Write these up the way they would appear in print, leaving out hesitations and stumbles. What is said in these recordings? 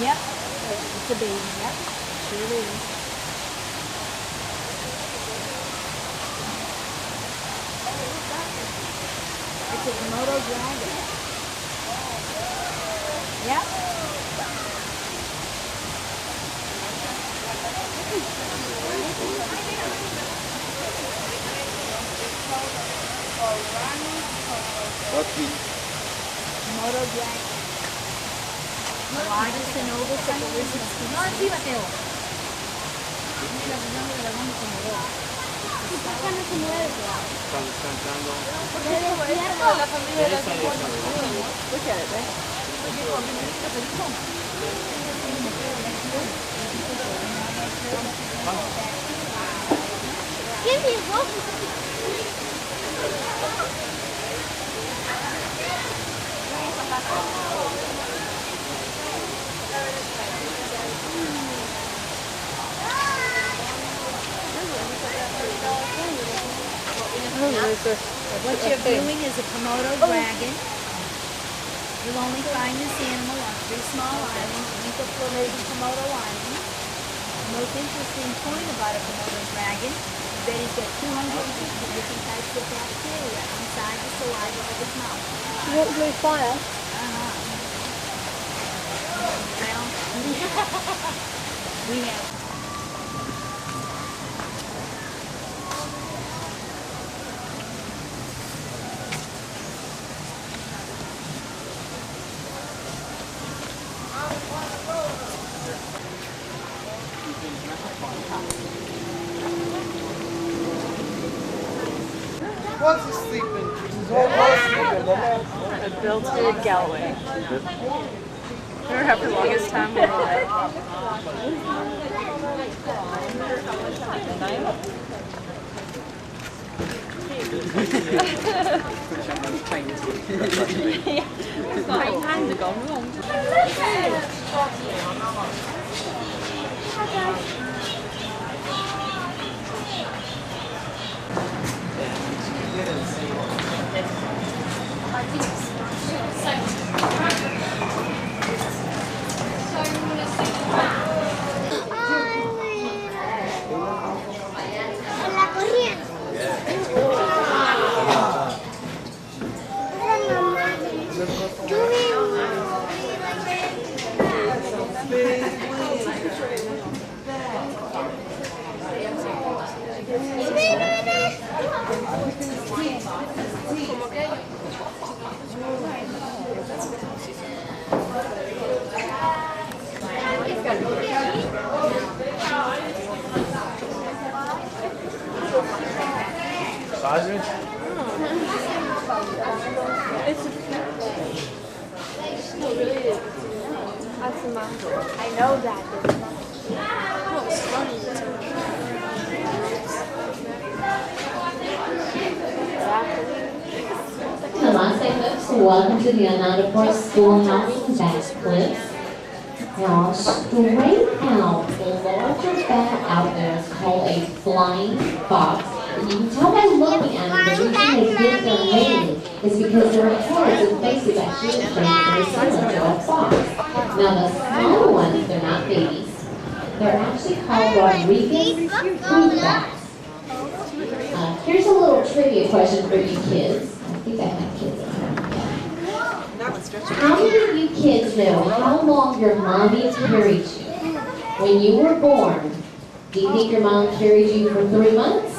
Yep. It's a baby. Yep. Sure is. It's a Komodo dragon. Yep. Komodo dragon. The largest and oldest animal species. No, sí, Mateo. Mira, pues no me lo vamos a mover. ¿Y por qué no se mueve? Están cantando. La familia de las Look at it, right? Give me one. What you're viewing is a Komodo dragon. You'll only find this animal on 3 small islands, Bengal and Komodo Islands. The most interesting point about a Komodo dragon is that he's got 250 different types of bacteria inside the saliva of his mouth. You don't blow fire? Well, we have. What's sleeping? I built it at Galway. Never have the longest time in my life. Phải than được đúng không? La corriente. Sausage? I know that. Namaste, folks. Welcome to the Anandapur Schoolhouse in Bass Cliffs. Now, straight out, the largest bat out there is called a flying fox. And you can tell by looking at them, the reason they get their name is because their heads and faces actually shaped very similar to a fox. Now, the small ones, they're not babies. They're actually called Rodriguez fruit bats. Here's a little trivia question for you kids. I think I have kids in here. How many of you kids know how long your mommy carried you? When you were born, do you think your mom carried you for 3 months?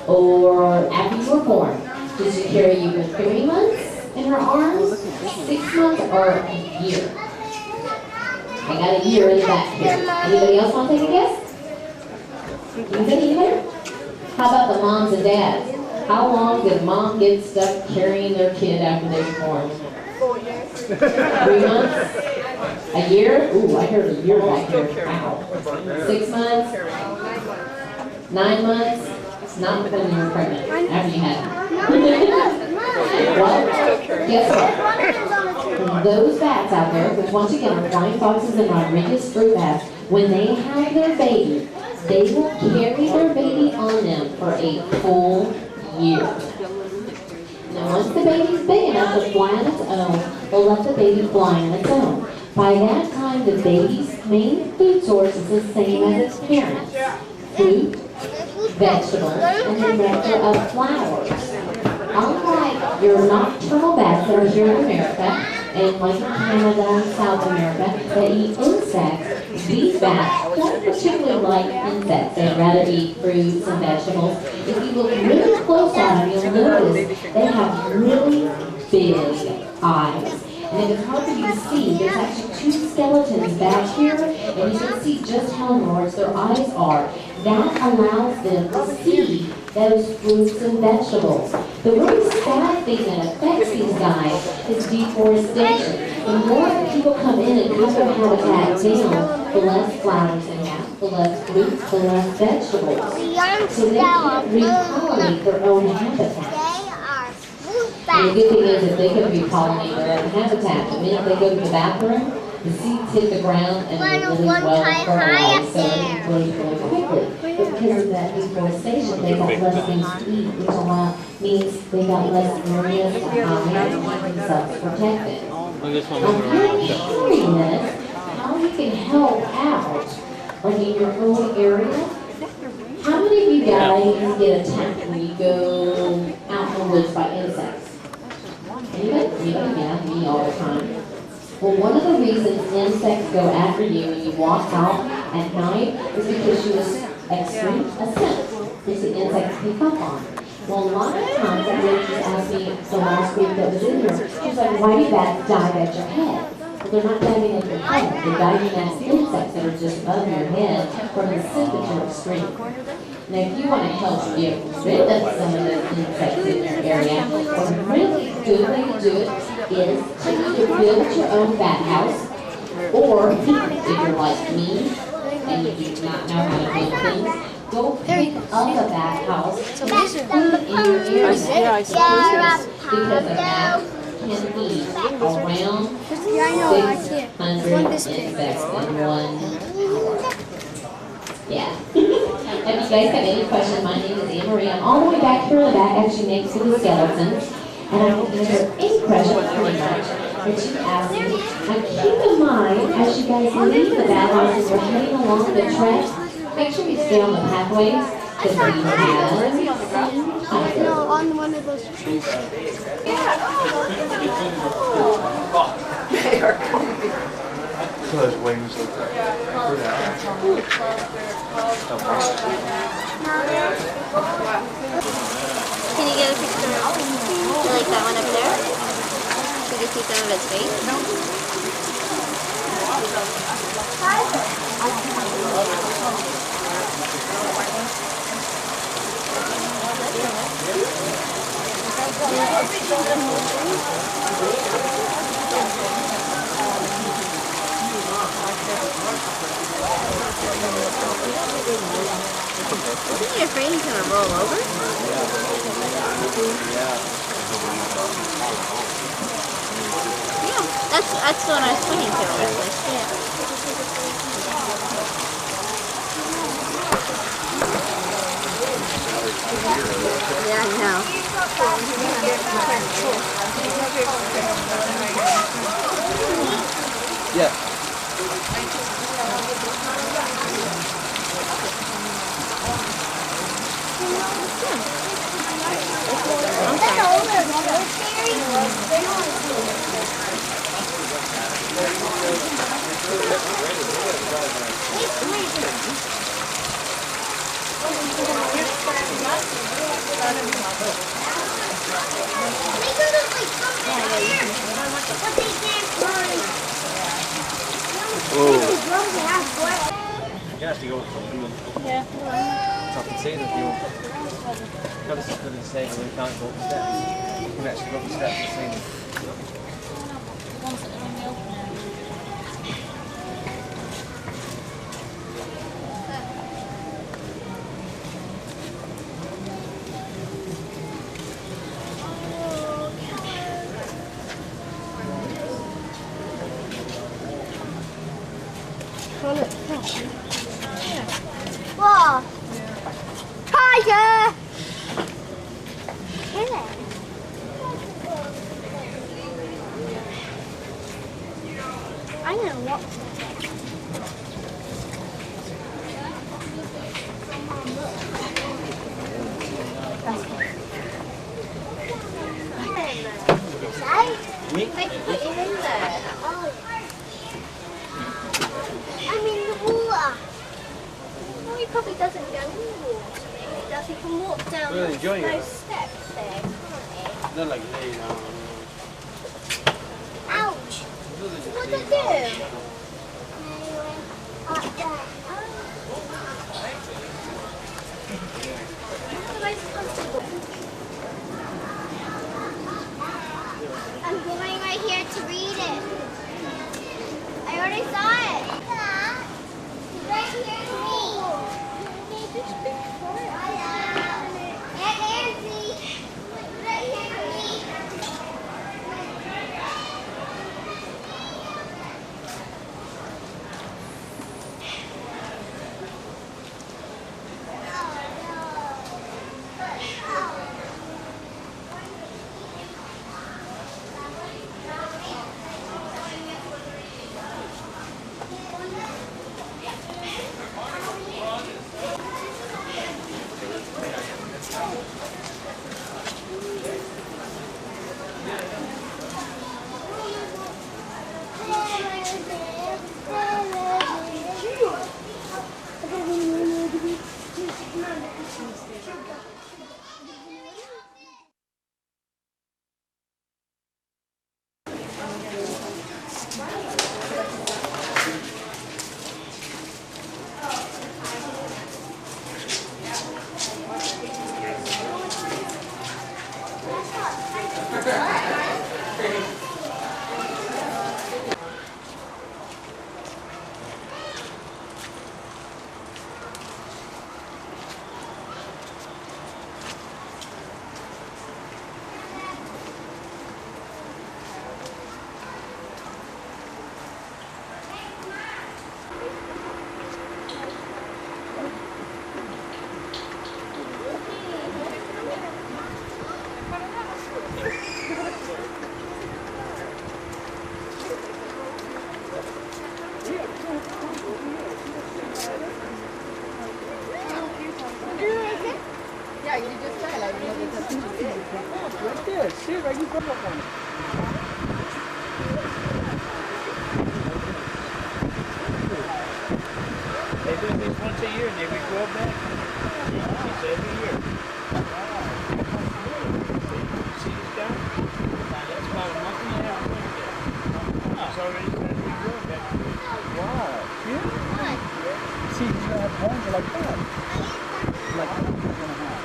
Or after you were born, did she carry you for 3 months in her arms, 6 months, or a year? I got a year in the back here. Anybody else want to take a guess? Anybody either? How about the moms and dads? How long did mom get stuck carrying their kid after they were born? 4 years. 3 months? A year? Ooh, I heard a year back here. Wow. 6 months? 9 months? It's not when you were pregnant, after you had it. Well, guess what? Those bats out there, which once again are flying foxes and Rodriguez fruit bats, when they have their baby, they will carry their baby on them for a full year. Now once the baby's big enough to fly on its own, they'll let the baby fly on its own. By that time, the baby's main food source is the same as its parents. Fruit, vegetables, and the nectar of flowers. Unlike your nocturnal bats that are here in America, and like in Canada and South America, that eat insects, these bats don't particularly like insects. They'd rather eat fruits and vegetables. If you look really close at them, you'll notice they have really big eyes. And if it's hard for you to see, there's actually two skeletons back here, and you can see just how large their eyes are. That allows them to see those fruits and vegetables. The really sad thing that affects these guys is deforestation. The more people come in and cut their habitat down, the less flowers they have, the less fruits, the less vegetables. So they can't repollinate their own habitat. And the good thing is that they can repollinate their own habitat. The minute they go to the bathroom, the seeds hit the ground and they're really well fertilized, so it grows really quickly. But because of that deforestation, they got less things to eat, which means they got less areas to hide and self-protected. I'm really curious how you can help out, like in your own area. How many of you guys get attacked when you go out in the woods by insects? Anybody? Yeah, me all the time. Well, one of the reasons insects go after you when you walk out at night is because you excrete a scent, which the insects pick up on. Well, a lot of times, I really just asked me the last week that was in here, she was like, why do bats dive at your head? Well, they're not diving at your head, they're diving at insects that are just above your head from the scent that you're excreting. Now, if you want to help get rid of some of the insects in your area, a really good way to do it is to either build your own bat house, or if you're like me and you do not know how to build things, go pick up a bat house and put it in your area. Because a bat can eat around 600 insects in 1 hour. Yeah. If you guys have any questions, my name is Anne Marie. I'm all the way back here in the back, actually next to the skeletons. And I can answer any questions pretty much that you ask me. Now keep in mind, as you guys leave the bat house as we're heading along the trek, make sure you stay on the pathways. Because we have No, on one of those trees. So those wings look like Can you get a picture like that one up there? So you can see some of its face? Isn't you afraid he's going to roll over? Yeah, that's what I was pointing to, actually. Yeah, I know. yeah. You have to go with something. Yeah. So I can see that you got this good and safe and we can't go up the steps. You can actually go up the steps and see them. Whoa! Tiger! Kill it. I and watch. I'm in the water. No, he probably doesn't go in the water. Does he can walk down Really enjoying it. those steps there, can't Not like laying on. he? Ouch! What did I do? Up there. How am I supposed to go? I'm going right here to read it. I already saw it. Right here to me. You need to speak for it. Aunt Nancy. Right here to me. Right there, sit right, you come up on it. They do this once a year and they regrow back. It's every year. See this down? That's about a month and a half ago. It's already started to regrow back. Wow. Yeah? See, you have horns like that. Like a month and a half.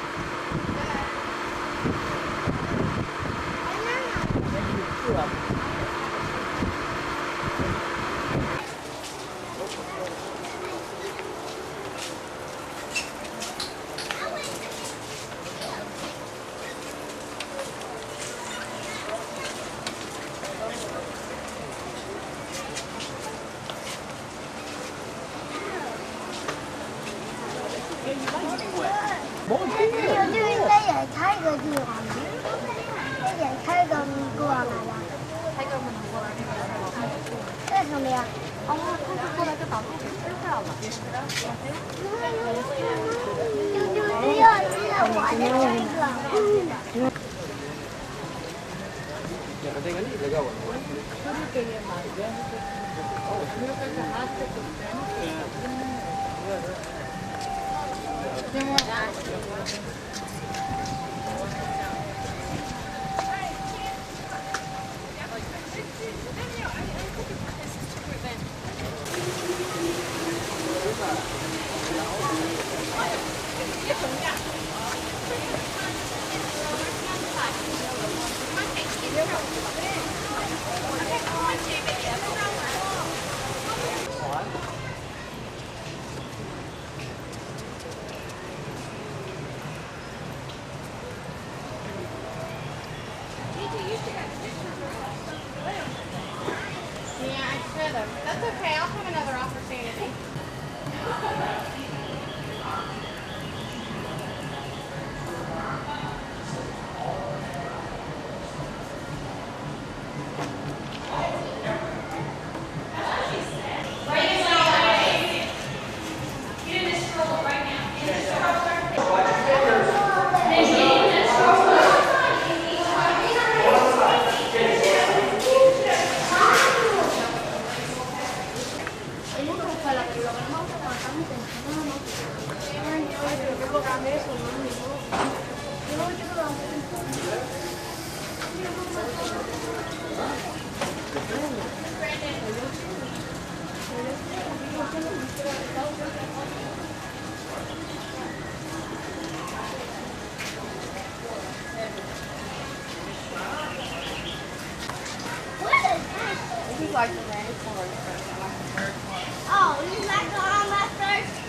That's okay, I'll have another opportunity. like the mandatory version. I like the third one. Oh, you like the on that first?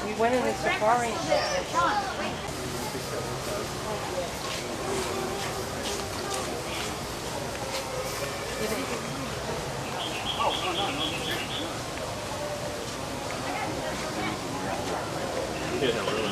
We went in the safari. Yeah, really.